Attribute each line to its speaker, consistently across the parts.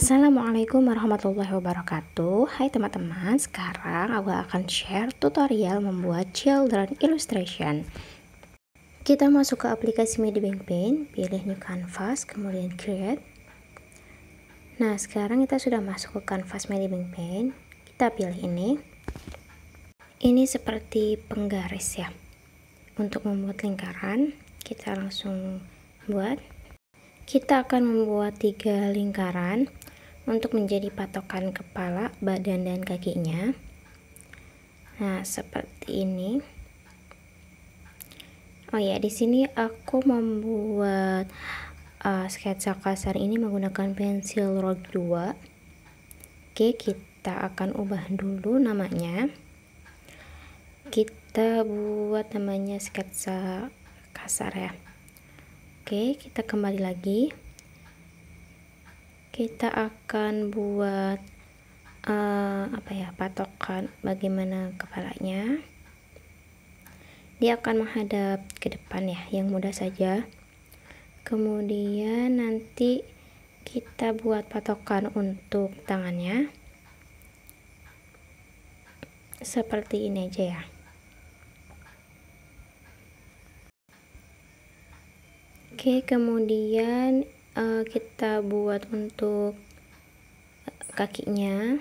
Speaker 1: Assalamualaikum warahmatullahi wabarakatuh. Hai teman-teman, sekarang aku akan share tutorial membuat children illustration. Kita masuk ke aplikasi Medibank Paint, pilih New Canvas, kemudian Create. Nah, sekarang kita sudah masuk ke Canvas Medibank Paint. Kita pilih ini. Ini seperti penggaris ya. Untuk membuat lingkaran, kita langsung buat. Kita akan membuat 3 lingkaran untuk menjadi patokan kepala, badan, dan kakinya. Nah, seperti ini. Oh ya, di sini aku membuat sketsa kasar ini menggunakan pensil Rogue 2. Oke, kita akan ubah dulu namanya. Kita buat namanya sketsa kasar ya. Oke, kita kembali lagi. Kita akan buat patokan bagaimana kepalanya. Dia akan menghadap ke depan ya, yang mudah saja. Kemudian nanti kita buat patokan untuk tangannya seperti ini aja ya. Oke, kemudian kita buat untuk kakinya.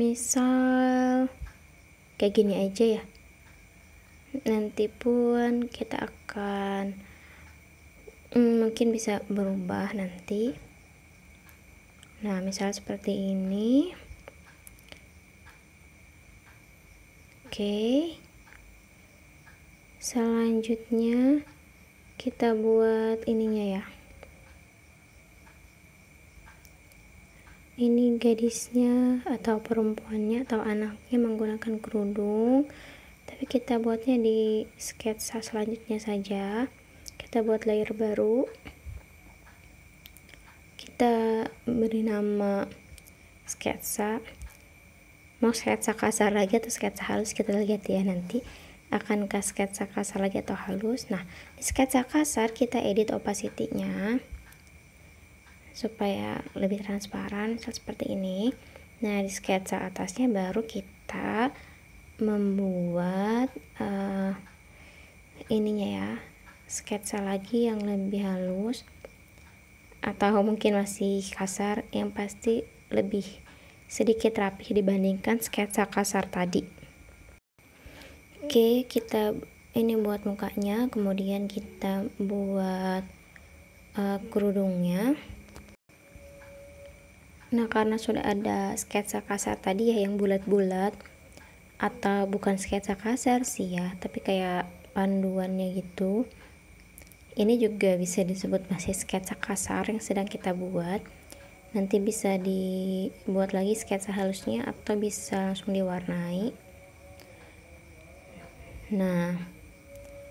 Speaker 1: Misal kayak gini aja ya. Nanti pun kita akan mungkin bisa berubah nanti. Nah, misal seperti ini. Oke. Selanjutnya kita buat ininya ya. Ini gadisnya atau perempuannya atau anaknya menggunakan kerudung, tapi kita buatnya di sketsa selanjutnya saja. Kita buat layer baru, kita beri nama sketsa. Mau sketsa kasar lagi atau sketsa halus, kita lihat ya nanti akan ke sketsa kasar lagi atau halus. Nah, di sketsa kasar kita edit opacity-nya supaya lebih transparan seperti ini. Nah, di sketsa atasnya baru kita membuat ininya ya, sketsa lagi yang lebih halus atau mungkin masih kasar, yang pasti lebih sedikit rapi dibandingkan sketsa kasar tadi. Oke, kita ini buat mukanya, kemudian kita buat kerudungnya. Nah, karena sudah ada sketsa kasar tadi ya yang bulat-bulat, atau bukan sketsa kasar sih ya, tapi kayak panduannya gitu. Ini juga bisa disebut masih sketsa kasar yang sedang kita buat. Nanti bisa dibuat lagi sketsa halusnya atau bisa langsung diwarnai. Nah,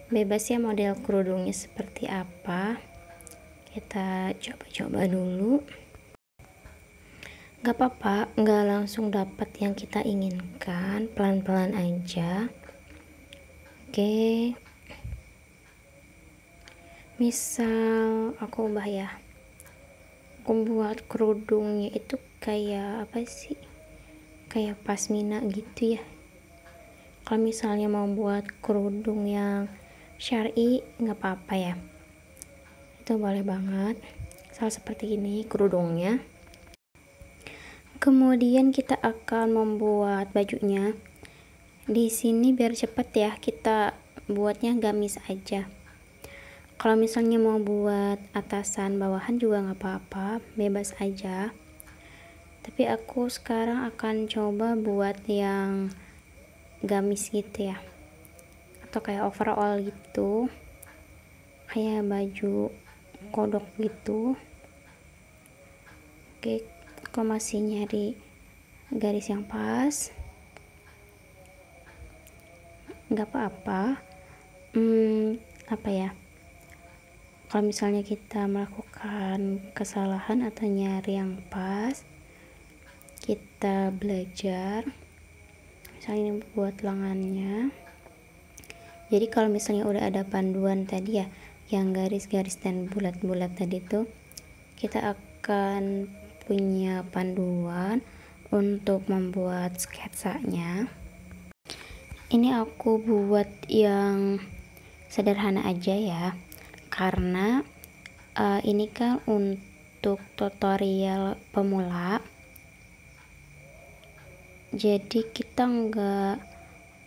Speaker 1: bebas ya model kerudungnya seperti apa. Kita coba-coba dulu. Gak apa-apa, gak langsung dapat yang kita inginkan, pelan-pelan aja. Oke, misal aku ubah ya, aku buat kerudungnya itu kayak apa sih, kayak pasmina gitu ya. Kalau misalnya mau buat kerudung yang syar'i nggak apa-apa ya, itu boleh banget. Misal seperti ini kerudungnya. Kemudian kita akan membuat bajunya. Di sini biar cepet ya, kita buatnya gamis aja. Kalau misalnya mau buat atasan bawahan juga nggak apa-apa, bebas aja. Tapi aku sekarang akan coba buat yang gamis gitu ya, atau kayak overall gitu, kayak baju kodok gitu. Oke, aku masih nyari garis yang pas. Nggak apa-apa, kalau misalnya kita melakukan kesalahan atau nyari yang pas, kita belajar. Misalnya ini buat lengannya, Jadi kalau misalnya udah ada panduan tadi ya, yang garis-garis dan bulat-bulat tadi tuh, kita akan punya panduan untuk membuat sketsanya. Ini aku buat yang sederhana aja ya, karena ini kan untuk tutorial pemula, jadi kita nggak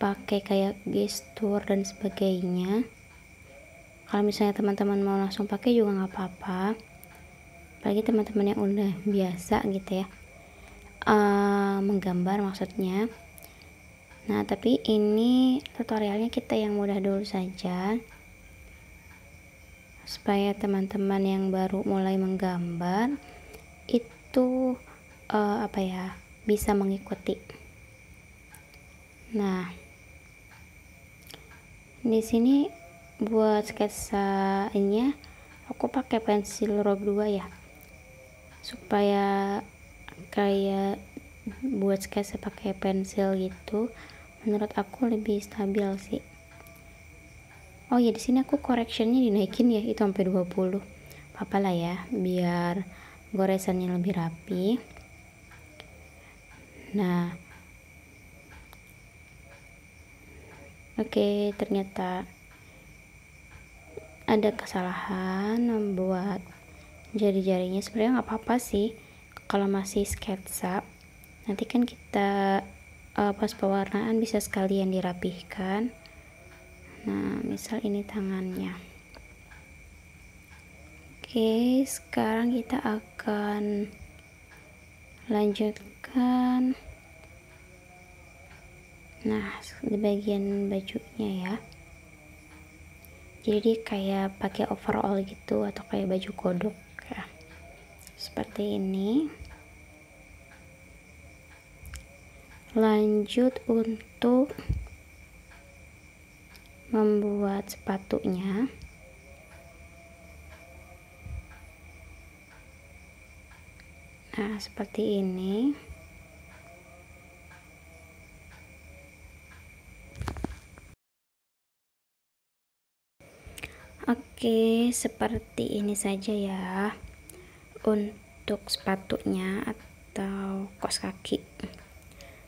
Speaker 1: pakai kayak gestur dan sebagainya. Kalau misalnya teman-teman mau langsung pakai juga nggak apa-apa, apalagi teman-teman yang udah biasa gitu ya, menggambar maksudnya. Nah, tapi ini tutorialnya kita yang mudah dulu saja, supaya teman-teman yang baru mulai menggambar itu bisa mengikuti. Nah, di sini buat sketsanya aku pakai pensil ROG 2 ya, supaya kayak buat sketsa pakai pensil gitu, menurut aku lebih stabil sih. Oh ya, di sini aku correctionnya dinaikin ya, itu sampai 20. Apa lah ya, biar goresannya lebih rapi. Nah, oke, ternyata ada kesalahan membuat jari-jarinya. Sebenarnya nggak apa-apa sih kalau masih sketsa, nanti kan kita pas pewarnaan bisa sekalian dirapihkan. Nah, misal ini tangannya. Oke, sekarang kita akan lanjutkan. Nah, di bagian bajunya ya, jadi kayak pakai overall gitu atau kayak baju kodok ya, seperti ini. Lanjut untuk membuat sepatunya. Nah, seperti ini. Oke, seperti ini saja ya untuk sepatunya atau kaos kaki.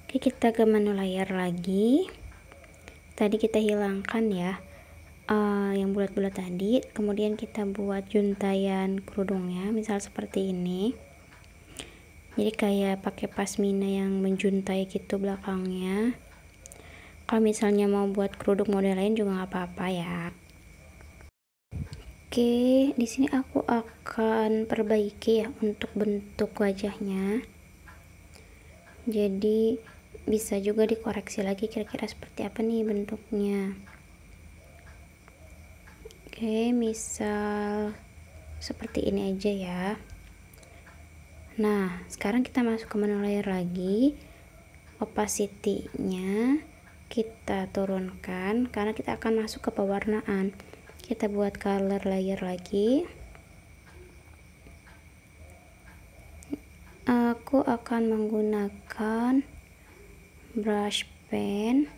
Speaker 1: Oke, kita ke menu layar lagi. Tadi kita hilangkan ya yang bulat-bulat tadi, kemudian kita buat juntayan kerudungnya, misal seperti ini. Jadi kayak pakai pasmina yang menjuntai gitu belakangnya. Kalau misalnya mau buat kerudung model lain juga nggak apa-apa ya. Oke, di sini aku akan perbaiki ya untuk bentuk wajahnya. Jadi bisa juga dikoreksi lagi kira-kira seperti apa nih bentuknya. Oke, misal seperti ini aja ya. Nah, sekarang kita masuk ke menu layar lagi. Opacity-nya kita turunkan karena kita akan masuk ke pewarnaan. Kita buat color layer lagi. Aku akan menggunakan brush pen.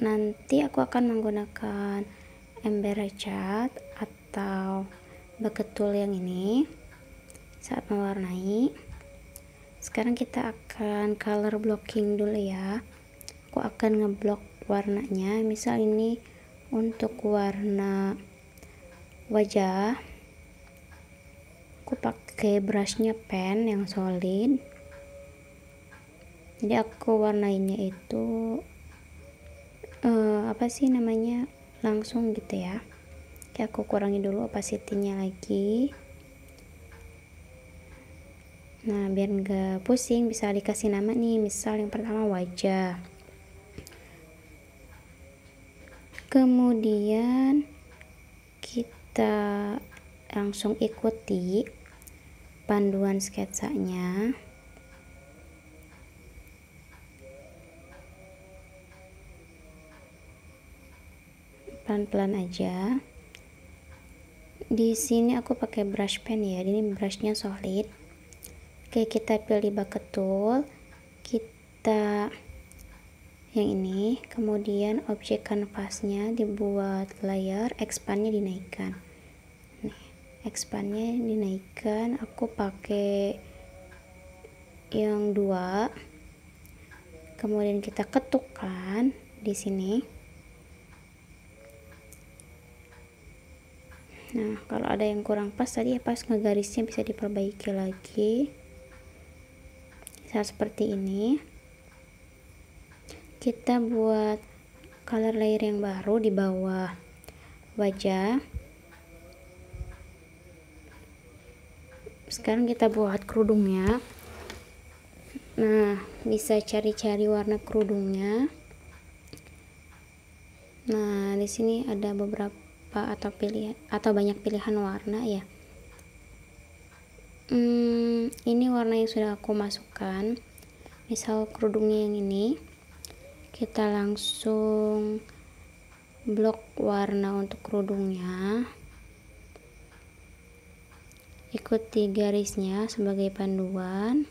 Speaker 1: Nanti aku akan menggunakan ember cat atau bucket tool yang ini saat mewarnai. Sekarang kita akan color blocking dulu ya. Aku akan ngeblok warnanya, misal ini untuk warna wajah, aku pakai brushnya pen yang solid. Jadi aku warnainnya itu langsung gitu ya. Oke, aku kurangi dulu opacity-nya lagi. Nah, biar nggak pusing bisa dikasih nama nih, misal yang pertama wajah. Kemudian kita langsung ikuti panduan sketsanya. Pelan-pelan aja. Di sini aku pakai brush pen ya, ini brushnya solid. Oke, kita pilih bucket tool, kita yang ini. Kemudian objek kanvasnya dibuat layer, expandnya dinaikkan. Nih, expandnya dinaikkan. Aku pakai yang 2. Kemudian kita ketukkan di sini. Nah, kalau ada yang kurang pas tadi ya, pas ngegarisnya bisa diperbaiki lagi. Seperti ini. Kita buat color layer yang baru di bawah wajah. Sekarang kita buat kerudungnya. Nah, bisa cari-cari warna kerudungnya. Nah, di sini ada beberapa atau banyak pilihan warna ya. Ini warna yang sudah aku masukkan. Misal kerudungnya yang ini, kita langsung blok warna untuk kerudungnya. Ikuti garisnya sebagai panduan.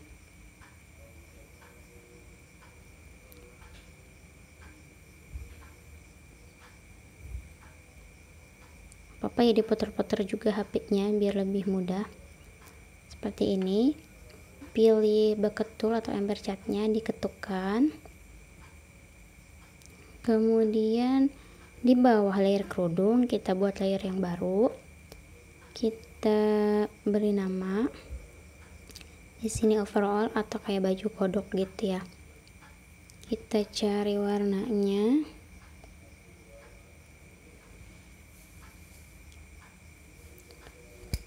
Speaker 1: Apa ya, diputer-puter juga HP-nya biar lebih mudah. Seperti ini. Pilih bucket tool atau ember catnya, diketukkan. Kemudian di bawah layer kerudung kita buat layer yang baru. Kita beri nama. Di sini overall atau kayak baju kodok gitu ya. Kita cari warnanya.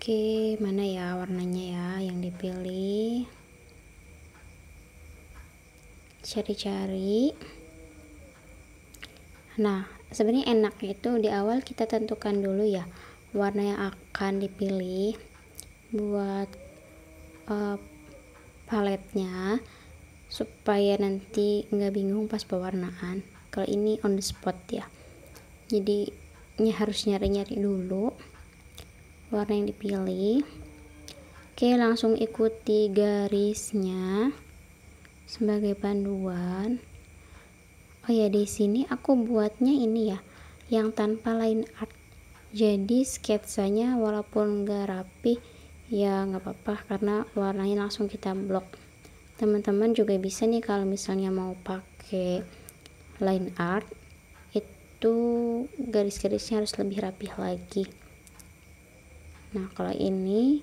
Speaker 1: Oke, mana ya warnanya ya yang dipilih? Cari-cari. Nah, sebenarnya enaknya itu di awal kita tentukan dulu ya warna yang akan dipilih buat paletnya, supaya nanti nggak bingung pas pewarnaan. Kalau ini on the spot ya, jadi harus nyari-nyari dulu warna yang dipilih. Oke, langsung ikuti garisnya sebagai panduan. Oh ya, di sini aku buatnya ini ya, yang tanpa line art. Jadi sketsanya walaupun nggak rapi ya nggak apa-apa, karena warnanya langsung kita blok. Teman-teman juga bisa nih kalau misalnya mau pakai line art, itu garis-garisnya harus lebih rapih lagi. Nah, kalau ini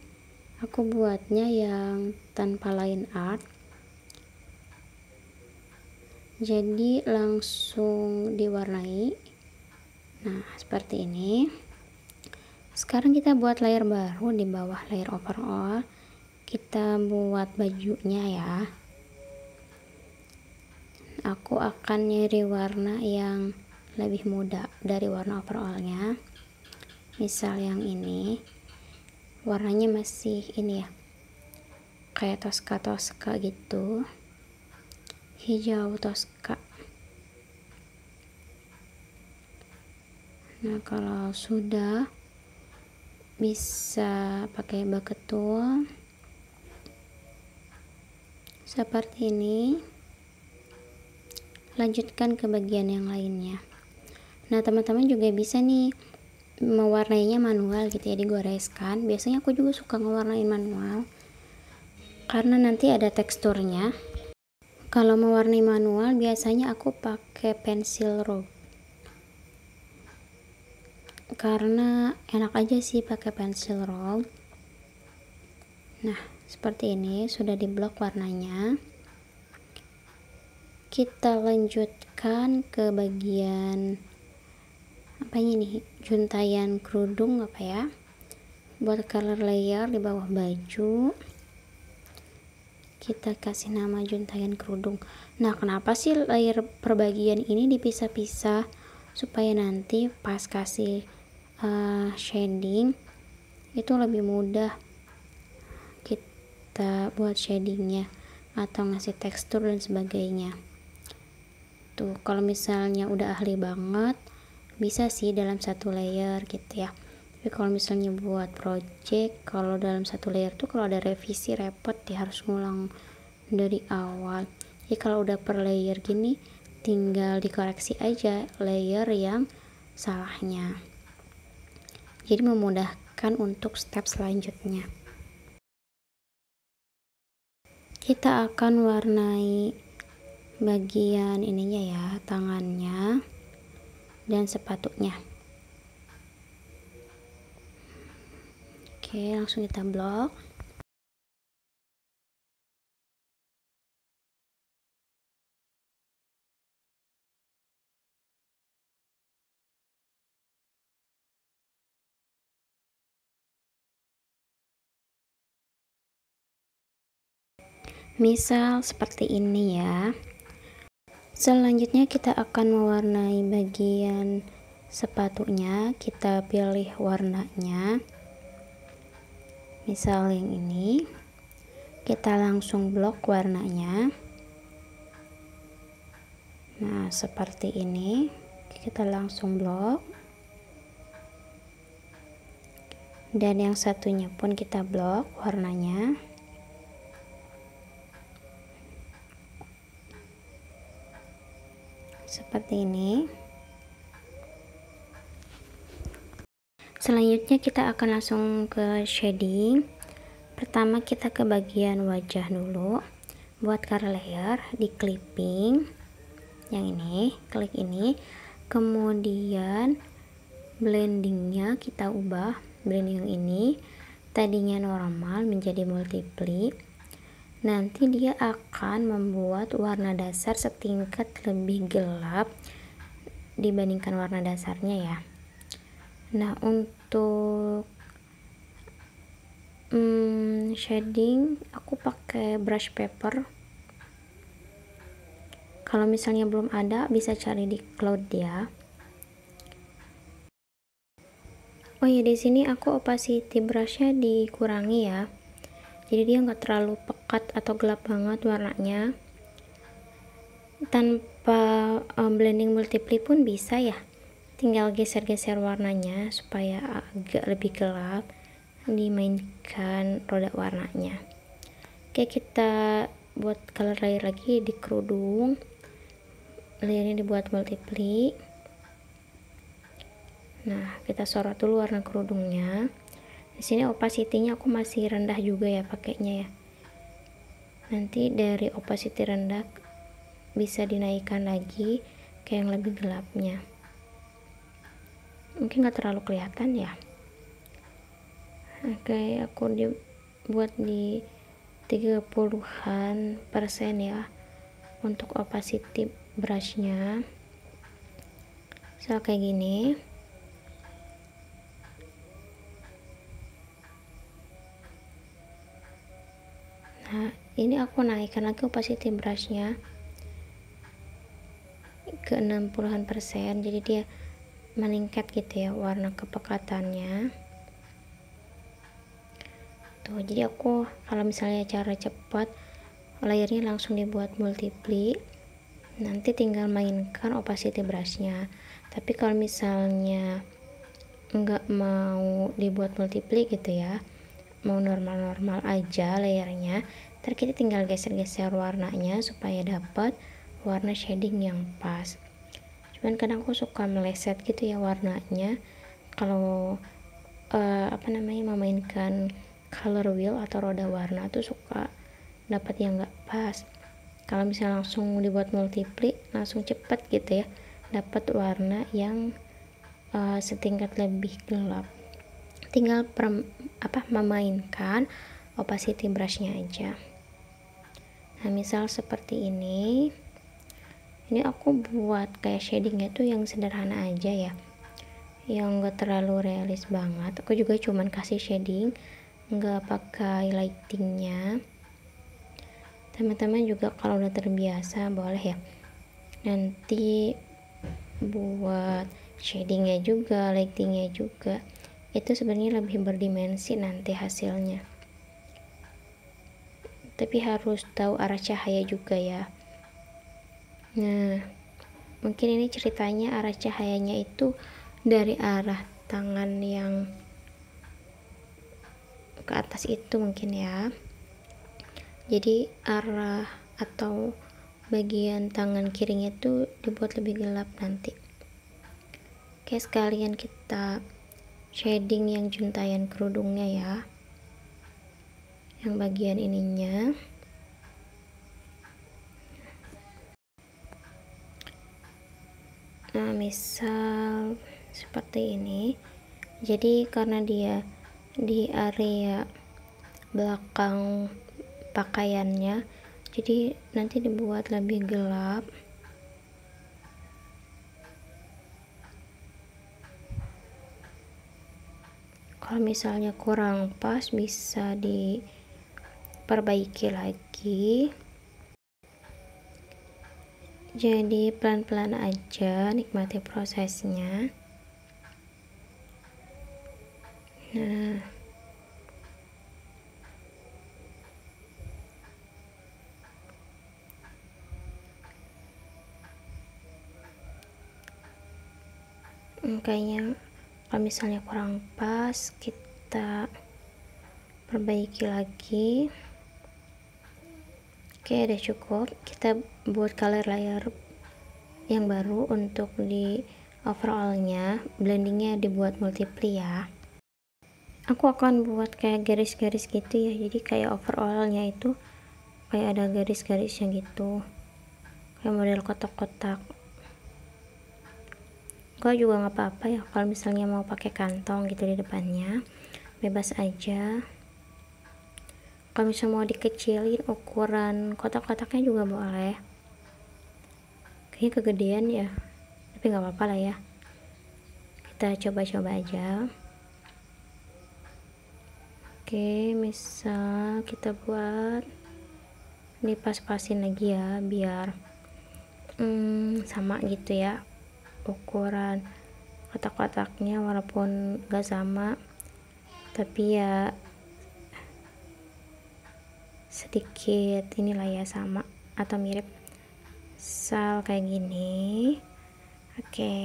Speaker 1: aku buatnya yang tanpa line art, jadi langsung diwarnai. Nah, seperti ini. Sekarang kita buat layer baru di bawah layer overall. Kita buat bajunya ya. Aku akan nyari warna yang lebih muda dari warna overallnya. Misal yang ini, warnanya masih ini ya, kayak toska-toska gitu, hijau toska. Nah, kalau sudah bisa pakai bucket tool seperti ini. Lanjutkan ke bagian yang lainnya. Nah, teman-teman juga bisa nih mewarnainya manual gitu ya, digoreskan. Biasanya aku juga suka ngewarnain manual karena nanti ada teksturnya. Kalau mewarnai manual biasanya aku pakai pensil roll, karena enak aja sih pakai pensil roll. Nah, seperti ini sudah diblok warnanya. Kita lanjutkan ke bagian apa ini, juntayan kerudung apa ya, buat color layer di bawah baju. Kita kasih nama juntayan kerudung. Nah, kenapa sih layer perbagian ini dipisah-pisah? Supaya nanti pas kasih shading itu lebih mudah kita buat shadingnya atau ngasih tekstur dan sebagainya. Tuh, kalau misalnya udah ahli banget bisa sih dalam satu layer gitu ya. Tapi kalau misalnya buat project, kalau dalam satu layer tuh kalau ada revisi repot ya, harus ngulang dari awal. Jadi kalau udah per layer gini tinggal dikoreksi aja layer yang salahnya, jadi memudahkan untuk step selanjutnya. Kita akan warnai bagian ininya ya, tangannya dan sepatunya. Oke, langsung kita blok. Misal seperti ini ya. Selanjutnya kita akan mewarnai bagian sepatunya. Kita pilih warnanya, misal yang ini, kita langsung blok warnanya. Nah seperti ini, kita langsung blok, dan yang satunya pun kita blok warnanya. Seperti ini. Selanjutnya kita akan langsung ke shading. Pertama kita ke bagian wajah dulu. Buat color layer di clipping yang ini, klik ini, kemudian blendingnya kita ubah, blending ini tadinya normal menjadi multiply. Nanti dia akan membuat warna dasar setingkat lebih gelap dibandingkan warna dasarnya ya. Nah untuk shading aku pakai brush paper. Kalau misalnya belum ada bisa cari di cloud ya. Oh ya, di sini aku opacity brushnya dikurangi ya, jadi dia nggak terlalu pekat atau gelap banget warnanya. Tanpa blending multiply pun bisa ya, tinggal geser-geser warnanya supaya agak lebih gelap, dimainkan roda warnanya. Oke, kita buat color layer lagi di kerudung. Layernya dibuat multiply. Nah kita sorot dulu warna kerudungnya. Di sini opacity-nya aku masih rendah juga ya pakainya ya. Nanti dari opacity rendah bisa dinaikkan lagi ke yang lebih gelapnya. Mungkin nggak terlalu kelihatan ya. Oke, aku buat di 30% ya untuk opacity brushnya. So kayak gini. Nah ini aku naikkan lagi opacity brushnya ke 60%, jadi dia meningkat gitu ya warna kepekatannya tuh. Jadi aku kalau misalnya cara cepat, layernya langsung dibuat multiply, nanti tinggal mainkan opacity brushnya. Tapi kalau misalnya nggak mau dibuat multiply gitu ya, mau normal-normal aja layernya, ntar kita tinggal geser-geser warnanya supaya dapat warna shading yang pas. Cuman kadang aku suka meleset gitu ya warnanya kalau memainkan color wheel atau roda warna tuh suka dapat yang nggak pas. Kalau misalnya langsung dibuat multiply langsung cepet gitu ya, dapat warna yang setingkat lebih gelap. Tinggal memainkan opacity brushnya aja. Nah misal seperti ini aku buat kayak shadingnya tuh yang sederhana aja ya, yang gak terlalu realis banget. Aku juga cuman kasih shading, nggak pakai lightingnya. Teman-teman juga kalau udah terbiasa boleh ya nanti buat shadingnya juga, lightingnya juga, itu sebenarnya lebih berdimensi nanti hasilnya. Tapi harus tahu arah cahaya juga ya. Nah mungkin ini ceritanya arah cahayanya itu dari arah tangan yang ke atas itu mungkin ya. Jadi arah atau bagian tangan kirinya tuh dibuat lebih gelap nanti. Oke, sekalian kita shading yang juntayan kerudungnya ya, yang bagian ininya. Nah, misal seperti ini. Jadi karena dia di area belakang pakaiannya, jadi nanti dibuat lebih gelap. Kalau misalnya kurang pas bisa diperbaiki lagi. Jadi pelan-pelan aja, nikmati prosesnya. Nah, kayaknya kalau misalnya kurang pas kita perbaiki lagi. Oke, udah cukup. Kita buat color layer yang baru. Untuk di overallnya, blendingnya dibuat multiply ya. Aku akan buat kayak garis-garis gitu ya, jadi kayak overallnya itu kayak ada garis-garisnya gitu, kayak model kotak-kotak. Kau juga nggak apa-apa ya kalau misalnya mau pakai kantong gitu di depannya, bebas aja. Kalau misalnya mau dikecilin ukuran kotak-kotaknya juga boleh, kayaknya kegedean ya, tapi nggak apa-apa lah ya, kita coba-coba aja. Oke, misal kita buat ini, pas-pasin lagi ya biar sama gitu ya ukuran kotak-kotaknya, walaupun gak sama tapi ya sedikit inilah ya, sama atau mirip sal kayak gini. Oke,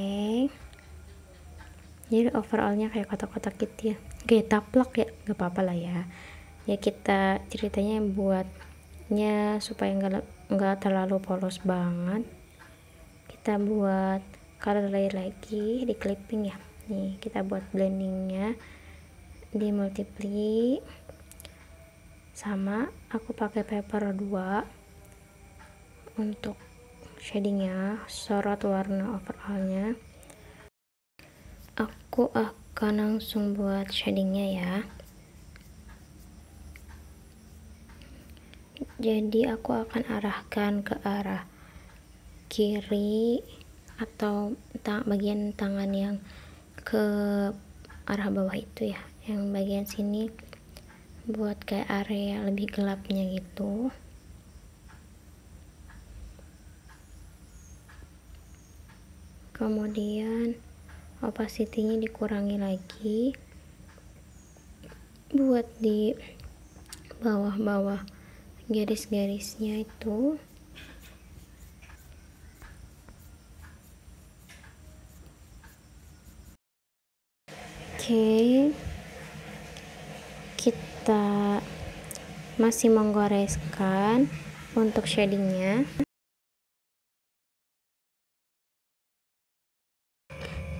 Speaker 1: jadi overallnya kayak kotak-kotak gitu ya, kayak taplak ya, gak apa-apa lah ya. Ya kita ceritanya buatnya supaya nggak terlalu polos banget. Kita buat color layer lagi di clipping ya. Nih kita buat blendingnya di multiply, sama aku pakai paper 2 untuk shadingnya, sorot warna overallnya. Aku akan langsung buat shadingnya ya. Jadi aku akan arahkan ke arah kiri atau bagian tangan yang ke arah bawah itu ya, yang bagian sini buat kayak area lebih gelapnya gitu. Kemudian opacity-nya dikurangi lagi buat di bawah-bawah garis-garisnya itu. Oke, kita masih menggoreskan untuk shadingnya.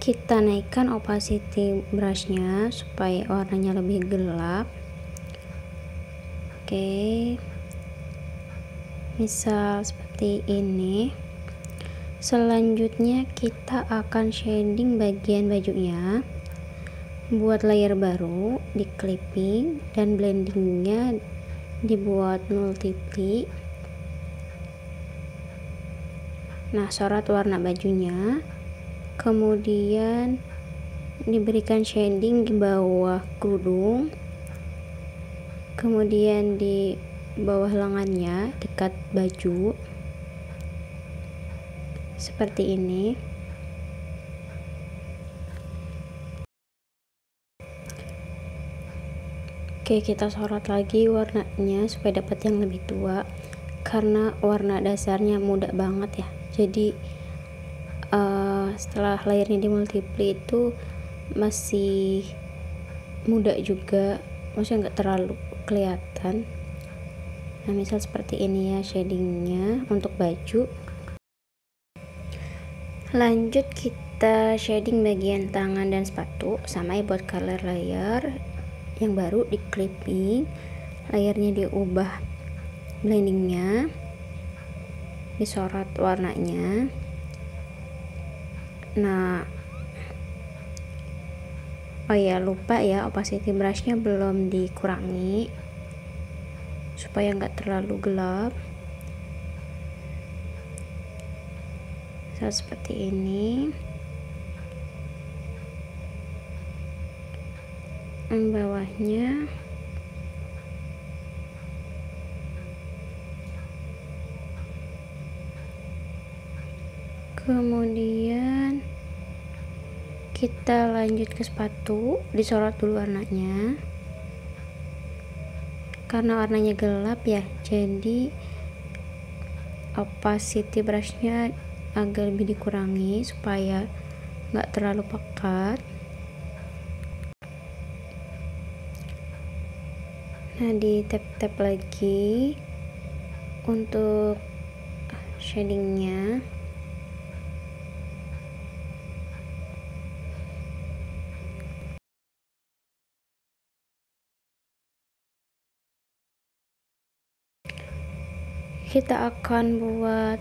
Speaker 1: Kita naikkan opacity brushnya supaya warnanya lebih gelap. Oke, misal seperti ini. Selanjutnya kita akan shading bagian bajunya, buat layer baru di clipping dan blendingnya dibuat multiply. Nah, sorot warna bajunya, kemudian diberikan shading di bawah kerudung, kemudian di bawah lengannya dekat baju seperti ini. Oke, kita sorot lagi warnanya supaya dapat yang lebih tua, karena warna dasarnya muda banget ya. Jadi setelah layernya dimultiply itu masih muda juga, maksudnya nggak terlalu kelihatan. Nah, misal seperti ini ya shadingnya untuk baju. Lanjut kita shading bagian tangan dan sepatu, sama ya buat color layer yang baru di clipping, layernya diubah blendingnya, disorot warnanya. Nah, oh ya lupa ya, opacity brushnya belum dikurangi supaya nggak terlalu gelap. Seperti ini. Yang bawahnya kemudian kita lanjut ke sepatu, disorot dulu warnanya karena warnanya gelap ya, jadi opacity brushnya agak lebih dikurangi supaya nggak terlalu pekat. Nah, di tap-tap lagi untuk shadingnya. Kita akan buat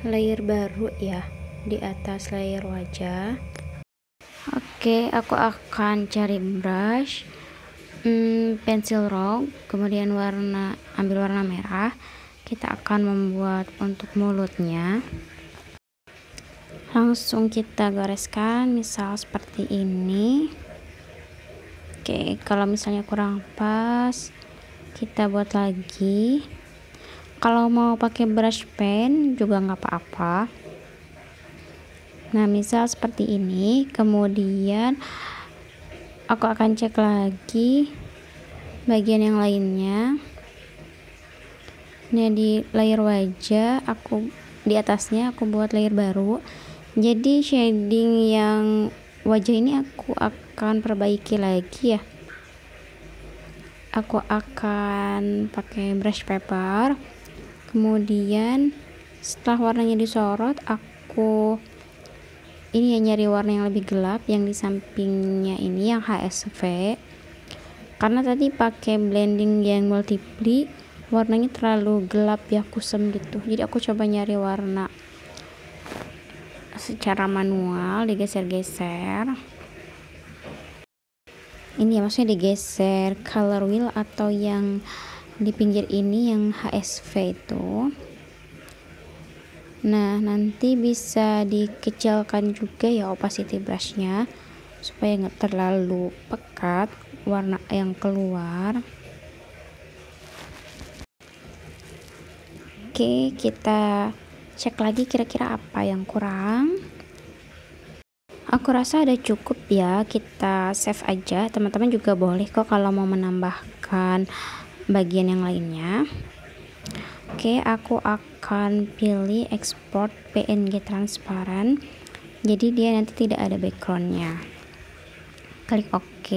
Speaker 1: layer baru ya di atas layer wajah. Oke, aku akan cari brush, pensil rog, kemudian ambil warna merah. Kita akan membuat untuk mulutnya. Langsung kita goreskan, misal seperti ini. Oke, kalau misalnya kurang pas, kita buat lagi. Kalau mau pakai brush pen juga nggak apa-apa. Nah, misal seperti ini. Kemudian aku akan cek lagi bagian yang lainnya. Nah, di layer wajah di atasnya aku buat layer baru. Jadi shading yang wajah ini aku akan perbaiki lagi ya. Aku akan pakai brush paper. Kemudian setelah warnanya disorot, aku ini ya nyari warna yang lebih gelap yang di sampingnya ini, yang HSV. Karena tadi pakai blending yang multiply, warnanya terlalu gelap ya, kusem gitu. Jadi aku coba nyari warna secara manual, digeser-geser. Ini ya, maksudnya digeser color wheel atau yang di pinggir ini yang HSV itu. Nah, nanti bisa dikecilkan juga ya opacity brushnya supaya nggak terlalu pekat warna yang keluar. Oke, kita cek lagi kira-kira apa yang kurang. Aku rasa ada cukup ya, kita save aja. Teman-teman juga boleh kok kalau mau menambahkan bagian yang lainnya. Oke, aku akan pilih export PNG transparan, jadi dia nanti tidak ada backgroundnya. Klik OK.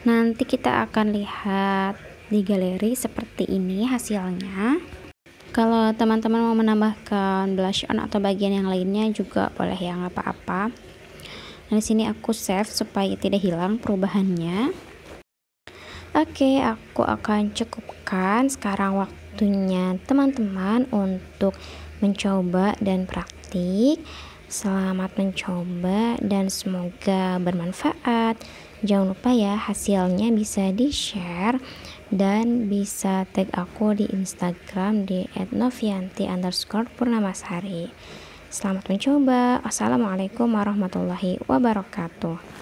Speaker 1: Nanti kita akan lihat di galeri seperti ini hasilnya. Kalau teman-teman mau menambahkan blush on atau bagian yang lainnya juga boleh ya, nggak apa-apa. Nah, di sini aku save supaya tidak hilang perubahannya. Oke, aku akan cukupkan. Sekarang waktunya teman-teman untuk mencoba dan praktik. Selamat mencoba dan semoga bermanfaat. Jangan lupa ya, hasilnya bisa di-share dan bisa tag aku di Instagram di @novianti_purnamasari. Selamat mencoba. Assalamualaikum warahmatullahi wabarakatuh.